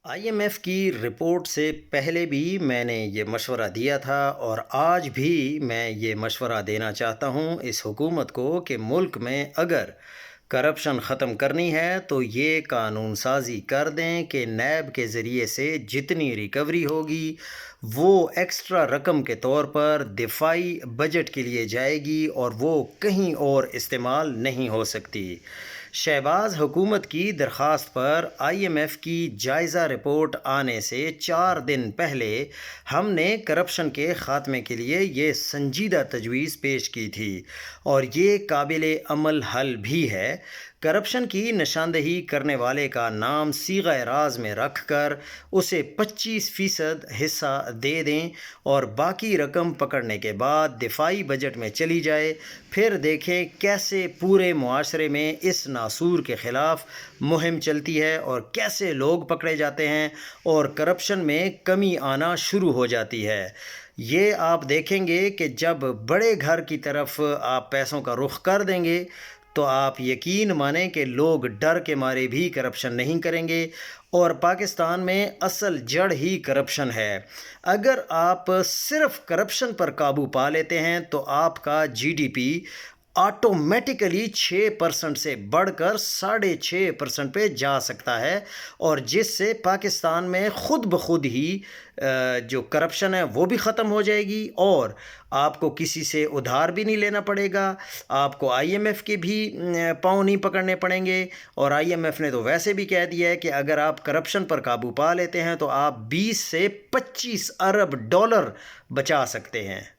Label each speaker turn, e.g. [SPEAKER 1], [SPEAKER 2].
[SPEAKER 1] I am F کی report سے پہلے بھی میں نے یہ مشورہ دیا تھا اور آج بھی میں یہ مشورہ دینا چاہتا ہوں اس حکومت کو کہ ملک میں اگر کرپشن ختم کرنی ہے تو یہ قانون سازی کر دیں کہ نیب کے ذریعے سے جتنی ریکوری ہوگی وہ ایکسٹرا رقم کے طور پر دفاعی بجٹ کے لیے جائے گی اور وہ کہیں اور استعمال نہیں ہو سکتی۔ شہباز حکومت کی درخواست پر آئی ایم ایف کی جائزہ رپورٹ آنے سے 4 دن پہلے ہم نے کرپشن کے خاتمے کے لیے یہ سنجیدہ تجویز پیش کی تھی اور یہ قابل عمل حل بھی ہے۔ کرپشن کی نشاندہی کرنے والے کا نام صیغہ راز میں رکھ کر اسے 25% حصہ دے دیں اور باقی رقم پکڑنے کے بعد دفاعی بجٹ میں چلی جائے۔ پھر دیکھیں کیسے پورے معاشرے میں اس ناسور کے خلاف مہم چلتی ہے اور کیسے لوگ پکڑے جاتے ہیں اور کرپشن میں کمی آنا شروع ہو جاتی ہے۔ یہ آپ دیکھیں گے کہ جب بڑے گھر کی طرف آپ پیسوں کا رخ کر دیں گے تو آپ یقین مانیں کہ لوگ ڈر کے مارے بھی کرپشن نہیں کریں گے، اور پاکستان میں اصل جڑ ہی کرپشن ہے۔ اگر آپ صرف کرپشن پر قابو پا لیتے ہیں تو آپ کا جی ڈی پی آٹومیٹیکلی 6% سے بڑھ کر 6.5% پہ جا سکتا ہے، اور جس سے پاکستان میں خود بخود ہی جو کرپشن ہے وہ بھی ختم ہو جائے گی، اور آپ کو کسی سے ادھار بھی نہیں لینا پڑے گا، آپ کو آئی ایم ایف کے بھی پاؤں نہیں پکڑنے پڑیں گے۔ اور آئی ایم ایف نے تو ویسے بھی کہہ دیا ہے کہ اگر آپ کرپشن پر قابو پا لیتے ہیں تو آپ 20 سے 25 ارب ڈالر بچا سکتے ہیں۔